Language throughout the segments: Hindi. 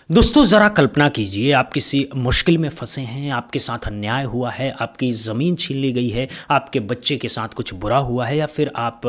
दोस्तों ज़रा कल्पना कीजिए, आप किसी मुश्किल में फंसे हैं, आपके साथ अन्याय हुआ है, आपकी ज़मीन छीन ली गई है, आपके बच्चे के साथ कुछ बुरा हुआ है या फिर आप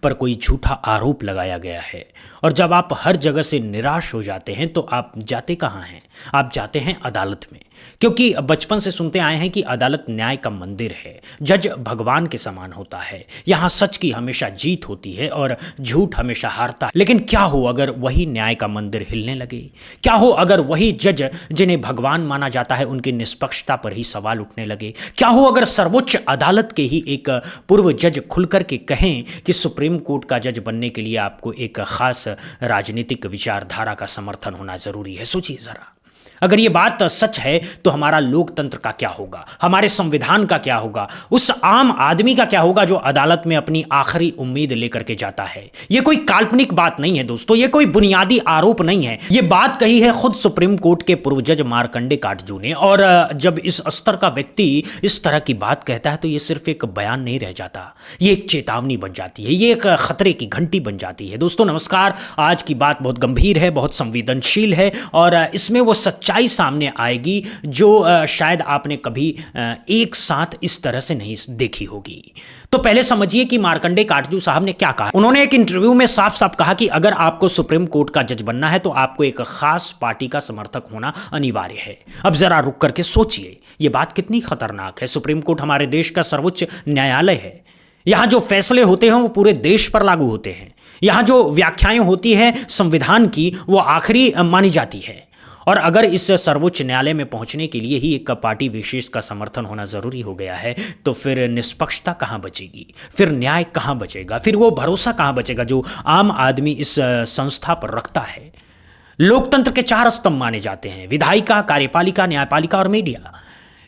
पर कोई झूठा आरोप लगाया गया है। और जब आप हर जगह से निराश हो जाते हैं तो आप जाते कहाँ हैं? आप जाते हैं अदालत में, क्योंकि बचपन से सुनते आए हैं कि अदालत न्याय का मंदिर है, जज भगवान के समान होता है, यहाँ सच की हमेशा जीत होती है और झूठ हमेशा हारता है। लेकिन क्या हो अगर वही न्याय का मंदिर हिलने लगे? क्या हो अगर वही जज जिन्हें भगवान माना जाता है उनकी निष्पक्षता पर ही सवाल उठने लगे? क्या हो अगर सर्वोच्च अदालत के ही एक पूर्व जज खुलकर के कहें कि सुप्रीम कोर्ट का जज बनने के लिए आपको एक खास राजनीतिक विचारधारा का समर्थन होना जरूरी है? सोचिए जरा, अगर ये बात सच है तो हमारा लोकतंत्र का क्या होगा, हमारे संविधान का क्या होगा, उस आम आदमी का क्या होगा जो अदालत में अपनी आखिरी उम्मीद लेकर के जाता है। ये कोई काल्पनिक बात नहीं है दोस्तों, ये कोई बुनियादी आरोप नहीं है, ये बात कही है खुद सुप्रीम कोर्ट के पूर्व जज मार्कंडे काटजू ने। और जब इस स्तर का व्यक्ति इस तरह की बात कहता है तो ये सिर्फ एक बयान नहीं रह जाता, ये एक चेतावनी बन जाती है, ये एक खतरे की घंटी बन जाती है। दोस्तों नमस्कार, आज की बात बहुत गंभीर है, बहुत संवेदनशील है और इसमें वो सच्चाई सामने आएगी जो शायद आपने कभी एक साथ इस तरह से नहीं देखी होगी। तो पहले समझिए कि मार्कंडे काटजू साहब ने क्या कहा। उन्होंने एक इंटरव्यू में साफ साफ कहा कि अगर आपको सुप्रीम कोर्ट का जज बनना है तो आपको एक खास पार्टी का समर्थक होना अनिवार्य है। अब जरा रुक करके सोचिए, यह बात कितनी खतरनाक है। सुप्रीम कोर्ट हमारे देश का सर्वोच्च न्यायालय है, यहां जो फैसले होते हैं वो पूरे देश पर लागू होते हैं, यहां जो व्याख्याएं होती हैं संविधान की वो आखिरी मानी जाती है। और अगर इस सर्वोच्च न्यायालय में पहुंचने के लिए ही एक पार्टी विशेष का समर्थन होना जरूरी हो गया है तो फिर निष्पक्षता कहां बचेगी, फिर न्याय कहां बचेगा, फिर वो भरोसा कहां बचेगा जो आम आदमी इस संस्था पर रखता है। लोकतंत्र के चार स्तंभ माने जाते हैं, विधायिका, कार्यपालिका, न्यायपालिका और मीडिया।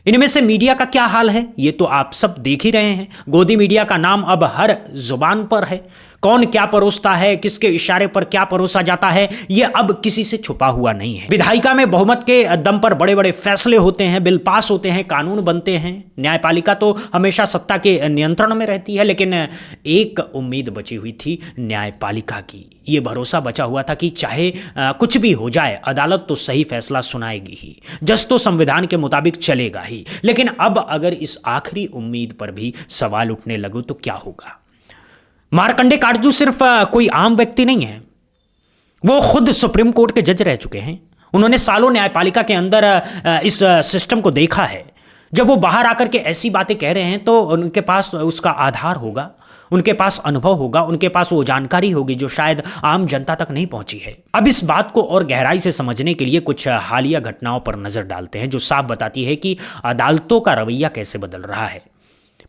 इनमें से मीडिया का क्या हाल है ये तो आप सब देख ही रहे हैं। गोदी मीडिया का नाम अब हर जुबान पर है, कौन क्या परोसता है, किसके इशारे पर क्या परोसा जाता है, यह अब किसी से छुपा हुआ नहीं है। विधायिका में बहुमत के दम पर बड़े बड़े फैसले होते हैं, बिल पास होते हैं, कानून बनते हैं। न्यायपालिका तो हमेशा सत्ता के नियंत्रण में रहती है, लेकिन एक उम्मीद बची हुई थी न्यायपालिका की, ये भरोसा बचा हुआ था कि चाहे कुछ भी हो जाए अदालत तो सही फैसला सुनाएगी ही, जज तो संविधान के मुताबिक चलेगा ही। लेकिन अब अगर इस आखिरी उम्मीद पर भी सवाल उठने लगो तो क्या होगा? मार्कंडे काटजू सिर्फ कोई आम व्यक्ति नहीं है, वो खुद सुप्रीम कोर्ट के जज रह चुके हैं। उन्होंने सालों न्यायपालिका के अंदर इस सिस्टम को देखा है। जब वो बाहर आकर के ऐसी बातें कह रहे हैं तो उनके पास उसका आधार होगा, उनके पास अनुभव होगा, उनके पास वो जानकारी होगी जो शायद आम जनता तक नहीं पहुंची है। अब इस बात को और गहराई से समझने के लिए कुछ हालिया घटनाओं पर नजर डालते हैं जो साफ बताती है कि अदालतों का रवैया कैसे बदल रहा है।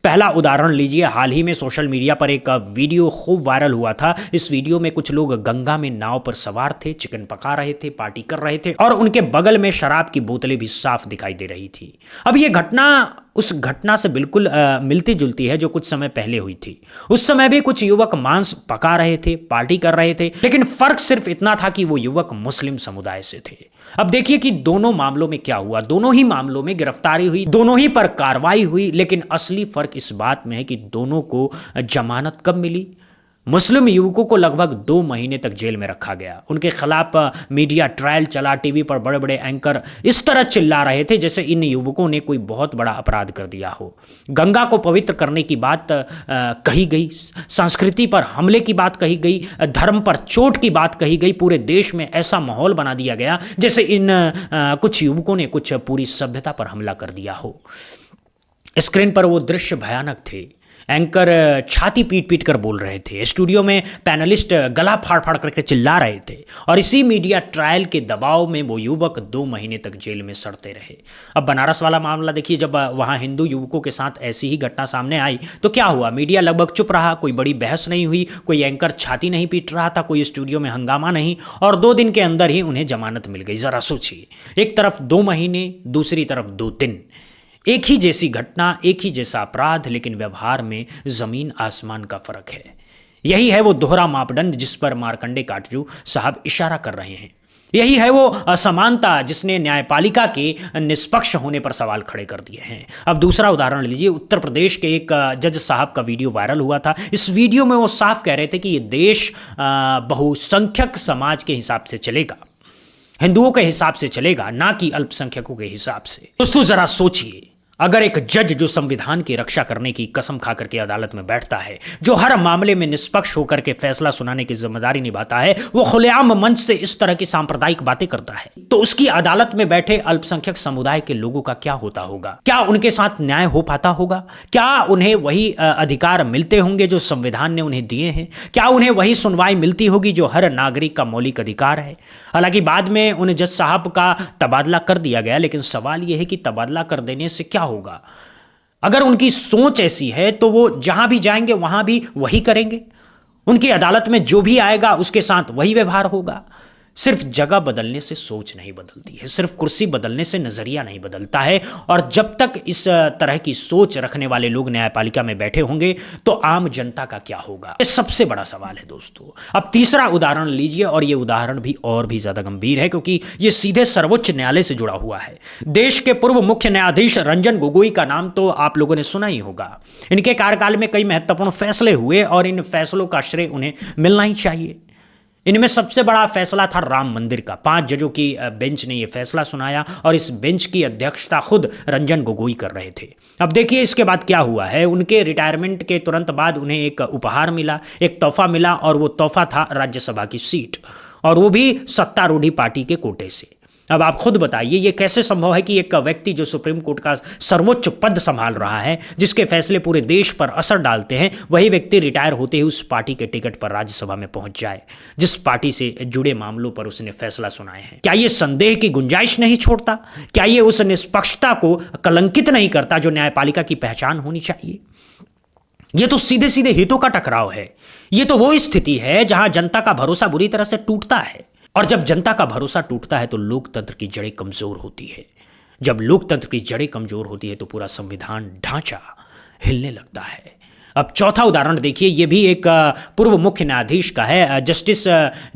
पहला उदाहरण लीजिए, हाल ही में सोशल मीडिया पर एक वीडियो खूब वायरल हुआ था। इस वीडियो में कुछ लोग गंगा में नाव पर सवार थे, चिकन पका रहे थे, पार्टी कर रहे थे और उनके बगल में शराब की बोतलें भी साफ दिखाई दे रही थी। अब ये घटना उस घटना से बिल्कुल मिलती जुलती है जो कुछ समय पहले हुई थी। उस समय भी कुछ युवक मांस पका रहे थे, पार्टी कर रहे थे, लेकिन फर्क सिर्फ इतना था कि वो युवक मुस्लिम समुदाय से थे। अब देखिए कि दोनों मामलों में क्या हुआ। दोनों ही मामलों में गिरफ्तारी हुई, दोनों ही पर कार्रवाई हुई, लेकिन असली फर्क इस बात में है कि दोनों को जमानत कब मिली। मुस्लिम युवकों को लगभग 2 महीने तक जेल में रखा गया। उनके खिलाफ मीडिया ट्रायल चला, टीवी पर बड़े बड़े एंकर इस तरह चिल्ला रहे थे जैसे इन युवकों ने कोई बहुत बड़ा अपराध कर दिया हो। गंगा को पवित्र करने की बात कही गई, संस्कृति पर हमले की बात कही गई, धर्म पर चोट की बात कही गई। पूरे देश में ऐसा माहौल बना दिया गया जैसे इन कुछ युवकों ने कुछ पूरी सभ्यता पर हमला कर दिया हो। स्क्रीन पर वो दृश्य भयानक थे। एंकर छाती पीट पीट कर बोल रहे थे, स्टूडियो में पैनलिस्ट गला फाड़ फाड़ करके चिल्ला रहे थे और इसी मीडिया ट्रायल के दबाव में वो युवक 2 महीने तक जेल में सड़ते रहे। अब बनारस वाला मामला देखिए, जब वहाँ हिंदू युवकों के साथ ऐसी ही घटना सामने आई तो क्या हुआ? मीडिया लगभग चुप रहा, कोई बड़ी बहस नहीं हुई, कोई एंकर छाती नहीं पीट रहा था, कोई स्टूडियो में हंगामा नहीं और 2 दिन के अंदर ही उन्हें जमानत मिल गई। जरा सोचिए, एक तरफ 2 महीने, दूसरी तरफ 2 दिन। एक ही जैसी घटना, एक ही जैसा अपराध, लेकिन व्यवहार में जमीन आसमान का फर्क है। यही है वो दोहरा मापदंड जिस पर मार्कंडे काटजू साहब इशारा कर रहे हैं। यही है वो असमानता जिसने न्यायपालिका के निष्पक्ष होने पर सवाल खड़े कर दिए हैं। अब दूसरा उदाहरण लीजिए, उत्तर प्रदेश के एक जज साहब का वीडियो वायरल हुआ था। इस वीडियो में वो साफ कह रहे थे कि ये देश बहुसंख्यक समाज के हिसाब से चलेगा। हिंदुओं के हिसाब से चलेगा, ना कि अल्पसंख्यकों के हिसाब से। दोस्तों जरा सोचिए, अगर एक जज जो संविधान की रक्षा करने की कसम खा करके अदालत में बैठता है, जो हर मामले में निष्पक्ष होकर के फैसला सुनाने की जिम्मेदारी निभाता है, वो खुलेआम मंच से इस तरह की सांप्रदायिक बातें करता है, तो उसकी अदालत में बैठे अल्पसंख्यक समुदाय के लोगों का क्या होता होगा? क्या उनके साथ न्याय हो पाता होगा? क्या उन्हें वही अधिकार मिलते होंगे जो संविधान ने उन्हें दिए हैं? क्या उन्हें वही सुनवाई मिलती होगी जो हर नागरिक का मौलिक अधिकार है? हालांकि बाद में उन जज साहब का तबादला कर दिया गया, लेकिन सवाल यह है कि तबादला कर देने से क्या होगा? अगर उनकी सोच ऐसी है तो वो जहां भी जाएंगे वहां भी वही करेंगे। उनकी अदालत में जो भी आएगा उसके साथ वही व्यवहार होगा। सिर्फ जगह बदलने से सोच नहीं बदलती है, सिर्फ कुर्सी बदलने से नजरिया नहीं बदलता है। और जब तक इस तरह की सोच रखने वाले लोग न्यायपालिका में बैठे होंगे तो आम जनता का क्या होगा? ये सबसे बड़ा सवाल है दोस्तों। अब तीसरा उदाहरण लीजिए, और यह उदाहरण भी और भी ज्यादा गंभीर है क्योंकि यह सीधे सर्वोच्च न्यायालय से जुड़ा हुआ है। देश के पूर्व मुख्य न्यायाधीश रंजन गोगोई का नाम तो आप लोगों ने सुना ही होगा। इनके कार्यकाल में कई महत्वपूर्ण फैसले हुए और इन फैसलों का श्रेय उन्हें मिलना ही चाहिए। इनमें सबसे बड़ा फैसला था राम मंदिर का। 5 जजों की बेंच ने यह फैसला सुनाया और इस बेंच की अध्यक्षता खुद रंजन गोगोई कर रहे थे। अब देखिए इसके बाद क्या हुआ है। उनके रिटायरमेंट के तुरंत बाद उन्हें एक उपहार मिला, एक तोहफा मिला, और वो तोहफा था राज्यसभा की सीट, और वो भी सत्तारूढ़ी पार्टी के कोटे से। अब आप खुद बताइए ये कैसे संभव है कि एक व्यक्ति जो सुप्रीम कोर्ट का सर्वोच्च पद संभाल रहा है, जिसके फैसले पूरे देश पर असर डालते हैं, वही व्यक्ति रिटायर होते ही उस पार्टी के टिकट पर राज्यसभा में पहुंच जाए जिस पार्टी से जुड़े मामलों पर उसने फैसला सुनाए हैं? क्या यह संदेह की गुंजाइश नहीं छोड़ता? क्या यह उस निष्पक्षता को कलंकित नहीं करता जो न्यायपालिका की पहचान होनी चाहिए? यह तो सीधे सीधे हितों का टकराव है। यह तो वो स्थिति है जहां जनता का भरोसा बुरी तरह से टूटता है, और जब जनता का भरोसा टूटता है तो लोकतंत्र की जड़ें कमजोर होती है। जब लोकतंत्र की जड़ें कमजोर होती है तो पूरा संविधान ढांचा हिलने लगता है। अब चौथा उदाहरण देखिए, यह भी एक पूर्व मुख्य न्यायाधीश का है, जस्टिस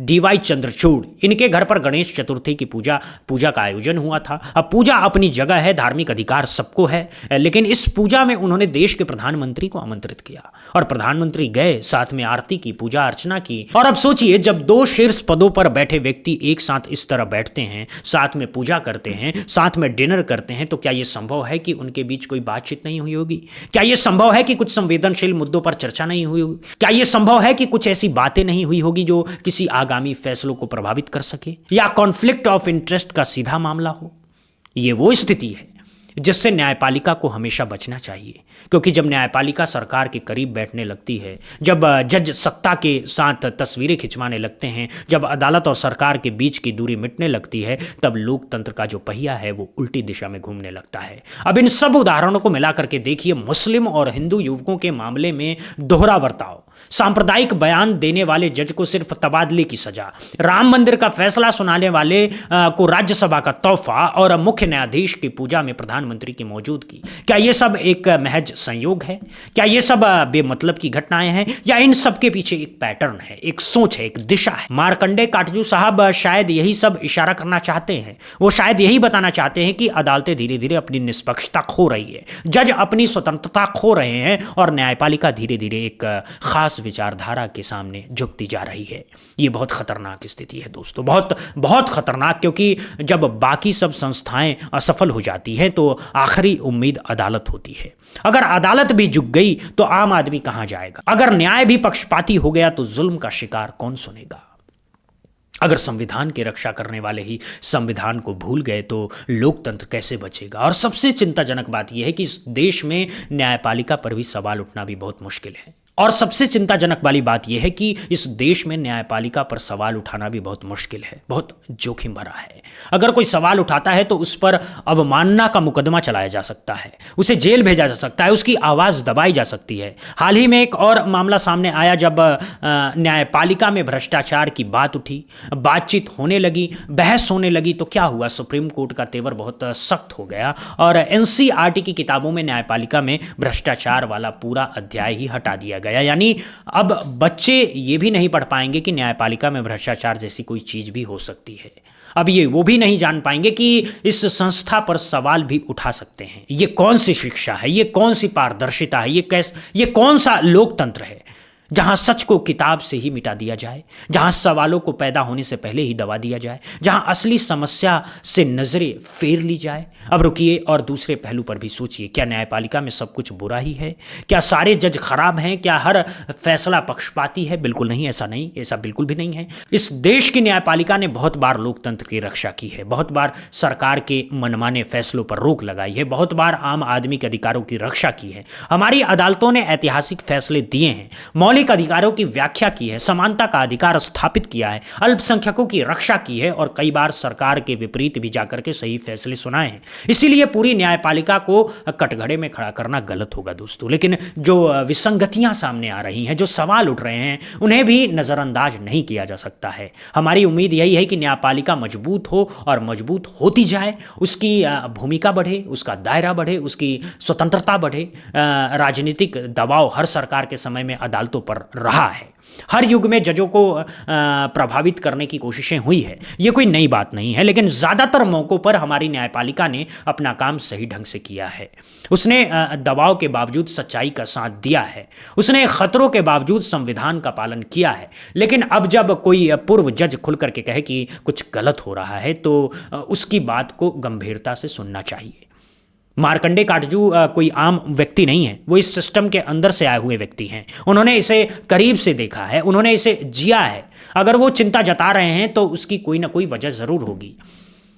DY चंद्रचूड़। इनके घर पर गणेश चतुर्थी की पूजा का आयोजन हुआ था। अब पूजा अपनी जगह है, धार्मिक अधिकार सबको है, लेकिन इस पूजा में उन्होंने देश के प्रधानमंत्री को आमंत्रित किया और प्रधानमंत्री गए, साथ में आरती की, पूजा अर्चना की। और अब सोचिए जब 2 शीर्ष पदों पर बैठे व्यक्ति एक साथ इस तरह बैठते हैं, साथ में पूजा करते हैं, साथ में डिनर करते हैं, तो क्या यह संभव है कि उनके बीच कोई बातचीत नहीं हुई होगी? क्या यह संभव है कि कुछ संवेदनशील मुद्दों पर चर्चा नहीं हुई होगी? क्या यह संभव है कि कुछ ऐसी बातें नहीं हुई होगी जो किसी आगामी फैसलों को प्रभावित कर सके, या कॉन्फ्लिक्ट ऑफ इंटरेस्ट का सीधा मामला हो? यह वो स्थिति है जिससे न्यायपालिका को हमेशा बचना चाहिए, क्योंकि जब न्यायपालिका सरकार के करीब बैठने लगती है, जब जज सत्ता के साथ तस्वीरें खिंचवाने लगते हैं, जब अदालत और सरकार के बीच की दूरी मिटने लगती है, तब लोकतंत्र का जो पहिया है वो उल्टी दिशा में घूमने लगता है। अब इन सब उदाहरणों को मिलाकर के देखिए, मुस्लिम और हिंदू युवकों के मामले में दोहरा बर्ताव, सांप्रदायिक बयान देने वाले जज को सिर्फ तबादले की सजा, राम मंदिर का फैसला सुनाने वाले को राज्यसभा का तोहफा, और मुख्य न्यायाधीश की पूजा में प्रधानमंत्री की मौजूदगी। क्या यह सब एक महज संयोग है? क्या यह सब बेमतलब की घटनाएं हैं, या इन सब के पीछे एक पैटर्न है, एक सोच है, एक दिशा है? मार्कंडे काटजू साहब शायद यही सब इशारा करना चाहते हैं। वो शायद यही बताना चाहते हैं कि अदालतें धीरे धीरे अपनी निष्पक्षता खो रही है, जज अपनी स्वतंत्रता खो रहे हैं, और न्यायपालिका धीरे धीरे एक खास विचारधारा के सामने झुकती जा रही है। यह बहुत खतरनाक स्थिति है दोस्तों, बहुत बहुत खतरनाक, क्योंकि जब बाकी सब संस्थाएं असफल हो जाती हैं तो आखिरी उम्मीद अदालत होती है। अगर अदालत भी झुक गई तो आम आदमी कहां जाएगा? अगर न्याय भी पक्षपाती हो गया तो जुल्म का शिकार कौन सुनेगा? अगर संविधान की रक्षा करने वाले ही संविधान को भूल गए तो लोकतंत्र कैसे बचेगा? और सबसे चिंताजनक बात यह है कि इस देश में न्यायपालिका पर भी सवाल उठना भी बहुत मुश्किल है। और सबसे चिंताजनक वाली बात यह है कि इस देश में न्यायपालिका पर सवाल उठाना भी बहुत मुश्किल है, बहुत जोखिम भरा है। अगर कोई सवाल उठाता है तो उस पर अवमानना का मुकदमा चलाया जा सकता है, उसे जेल भेजा जा सकता है, उसकी आवाज़ दबाई जा सकती है। हाल ही में एक और मामला सामने आया जब न्यायपालिका में भ्रष्टाचार की बात उठी, बातचीत होने लगी, बहस होने लगी, तो क्या हुआ? सुप्रीम कोर्ट का तेवर बहुत सख्त हो गया और NCERT की किताबों में न्यायपालिका में भ्रष्टाचार वाला पूरा अध्याय ही हटा दिया गया। यानी अब बच्चे ये भी नहीं पढ़ पाएंगे कि न्यायपालिका में भ्रष्टाचार जैसी कोई चीज भी हो सकती है। अब ये वो भी नहीं जान पाएंगे कि इस संस्था पर सवाल भी उठा सकते हैं। ये कौन सी शिक्षा है? ये कौन सी पारदर्शिता है? ये कौन सा लोकतंत्र है? जहां सच को किताब से ही मिटा दिया जाए, जहां सवालों को पैदा होने से पहले ही दबा दिया जाए, जहां असली समस्या से नजरें फेर ली जाए। अब रुकिए और दूसरे पहलू पर भी सोचिए, क्या न्यायपालिका में सब कुछ बुरा ही है? क्या सारे जज खराब हैं? क्या हर फैसला पक्षपाती है? बिल्कुल नहीं, ऐसा नहीं, ऐसा बिल्कुल भी नहीं है। इस देश की न्यायपालिका ने बहुत बार लोकतंत्र की रक्षा की है, बहुत बार सरकार के मनमाने फैसलों पर रोक लगाई है, बहुत बार आम आदमी के अधिकारों की रक्षा की है। हमारी अदालतों ने ऐतिहासिक फैसले दिए हैं, मौलिक अधिकारों की व्याख्या की है, समानता का अधिकार स्थापित किया है, अल्पसंख्यकों की रक्षा की है और कई बार सरकार के विपरीत भी जाकर के सही फैसले सुनाए हैं। इसीलिए पूरी न्यायपालिका को कटघरे में खड़ा करना गलत होगा दोस्तों। लेकिन जो विसंगतियां सामने आ रही हैं, जो सवाल उठ रहे हैं, उन्हें भी नजरअंदाज नहीं किया जा सकता है। हमारी उम्मीद यही है कि न्यायपालिका मजबूत हो और मजबूत होती जाए, उसकी भूमिका बढ़े, उसका दायरा बढ़े, उसकी स्वतंत्रता बढ़े। राजनीतिक दबाव हर सरकार के समय में अदालतों पर रहा है, हर युग में जजों को प्रभावित करने की कोशिशें हुई है, ये कोई नई बात नहीं है। लेकिन ज़्यादातर मौक़ों पर हमारी न्यायपालिका ने अपना काम सही ढंग से किया है। उसने दबाव के बावजूद सच्चाई का साथ दिया है, उसने खतरों के बावजूद संविधान का पालन किया है। लेकिन अब जब कोई पूर्व जज खुल करके कहे कि कुछ गलत हो रहा है तो उसकी बात को गंभीरता से सुनना चाहिए। मार्कंडे काटजू कोई आम व्यक्ति नहीं है, वो इस सिस्टम के अंदर से आए हुए व्यक्ति हैं। उन्होंने इसे करीब से देखा है, उन्होंने इसे जिया है। अगर वो चिंता जता रहे हैं तो उसकी कोई ना कोई वजह ज़रूर होगी।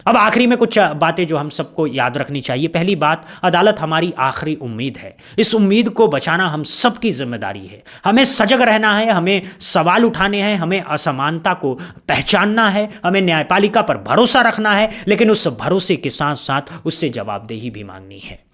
अब आखिरी में कुछ बातें जो हम सबको याद रखनी चाहिए। पहली बात, अदालत हमारी आखिरी उम्मीद है। इस उम्मीद को बचाना हम सबकी जिम्मेदारी है। हमें सजग रहना है, हमें सवाल उठाने हैं, हमें असमानता को पहचानना है, हमें न्यायपालिका पर भरोसा रखना है, लेकिन उस भरोसे के साथ साथ उससे जवाबदेही भी मांगनी है।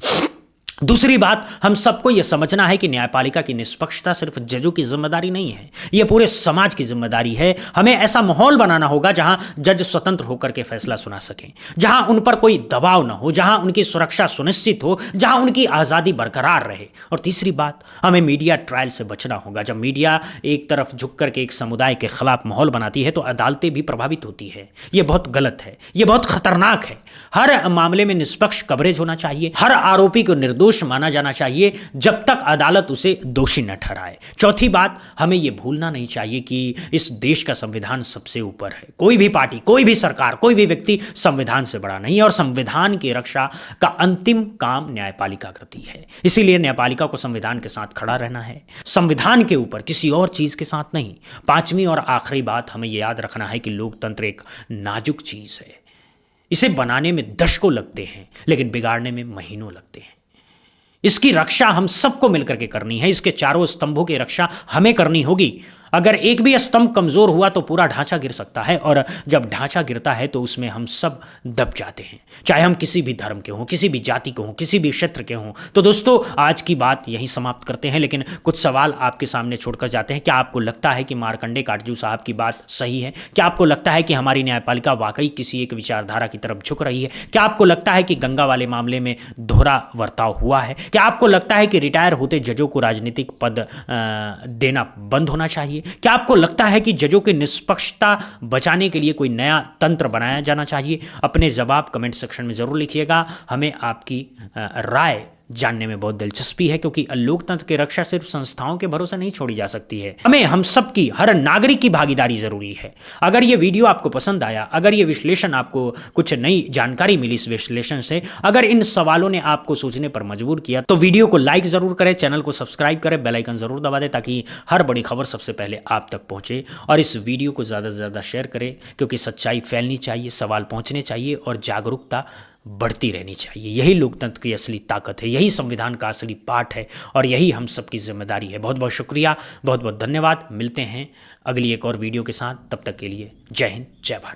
दूसरी बात, हम सबको यह समझना है कि न्यायपालिका की निष्पक्षता सिर्फ जजों की जिम्मेदारी नहीं है, यह पूरे समाज की जिम्मेदारी है। हमें ऐसा माहौल बनाना होगा जहां जज स्वतंत्र होकर के फैसला सुना सकें, जहां उन पर कोई दबाव ना हो, जहां उनकी सुरक्षा सुनिश्चित हो, जहां उनकी आज़ादी बरकरार रहे। और तीसरी बात, हमें मीडिया ट्रायल से बचना होगा। जब मीडिया एक तरफ झुक करके एक समुदाय के खिलाफ माहौल बनाती है तो अदालतें भी प्रभावित होती है। यह बहुत गलत है, यह बहुत खतरनाक है। हर मामले में निष्पक्ष कवरेज होना चाहिए, हर आरोपी को निर्दोष माना जाना चाहिए जब तक अदालत उसे दोषी न ठहराए। चौथी बात, हमें यह भूलना नहीं चाहिए कि इस देश का संविधान सबसे ऊपर है। कोई भी पार्टी, कोई भी सरकार, कोई भी व्यक्ति संविधान से बड़ा नहीं है और संविधान की रक्षा का अंतिम काम न्यायपालिका करती है। इसीलिए न्यायपालिका को संविधान के साथ खड़ा रहना है, संविधान के ऊपर, किसी और चीज के साथ नहीं। पांचवी और आखिरी बात, हमें यह याद रखना है कि लोकतंत्र एक नाजुक चीज है। इसे बनाने में दशकों लगते हैं लेकिन बिगाड़ने में महीनों लगते हैं। इसकी रक्षा हम सबको मिलकर के करनी है। इसके चारों स्तंभों की रक्षा हमें करनी होगी। अगर एक भी स्तंभ कमजोर हुआ तो पूरा ढांचा गिर सकता है, और जब ढांचा गिरता है तो उसमें हम सब दब जाते हैं, चाहे हम किसी भी धर्म के हों, किसी भी जाति के हों, किसी भी क्षेत्र के हों। तो दोस्तों, आज की बात यहीं समाप्त करते हैं, लेकिन कुछ सवाल आपके सामने छोड़कर जाते हैं। क्या आपको लगता है कि मार्कंडे काटजू साहब की बात सही है? क्या आपको लगता है कि हमारी न्यायपालिका वाकई किसी एक विचारधारा की तरफ झुक रही है? क्या आपको लगता है कि गंगा वाले मामले में दोहरा वर्ताव हुआ है? क्या आपको लगता है कि रिटायर होते जजों को राजनीतिक पद देना बंद होना चाहिए? क्या आपको लगता है कि जजों की निष्पक्षता बचाने के लिए कोई नया तंत्र बनाया जाना चाहिए? अपने जवाब कमेंट सेक्शन में जरूर लिखिएगा। हमें आपकी राय जानने में बहुत दिलचस्पी है, क्योंकि लोकतंत्र की रक्षा सिर्फ संस्थाओं के भरोसे नहीं छोड़ी जा सकती है। हमें हम सबकी, हर नागरिक की भागीदारी जरूरी है। अगर ये वीडियो आपको पसंद आया, अगर ये विश्लेषण आपको कुछ नई जानकारी मिली इस विश्लेषण से, अगर इन सवालों ने आपको सोचने पर मजबूर किया, तो वीडियो को लाइक जरूर करें, चैनल को सब्सक्राइब करें, बेल आइकन जरूर दबा दें ताकि हर बड़ी खबर सबसे पहले आप तक पहुंचे। और इस वीडियो को ज़्यादा से ज़्यादा शेयर करें, क्योंकि सच्चाई फैलनी चाहिए, सवाल पहुंचने चाहिए और जागरूकता बढ़ती रहनी चाहिए। यही लोकतंत्र की असली ताकत है, यही संविधान का असली पाठ है और यही हम सबकी जिम्मेदारी है। बहुत बहुत शुक्रिया, बहुत बहुत धन्यवाद। मिलते हैं अगली एक और वीडियो के साथ, तब तक के लिए जय हिंद, जय भारत।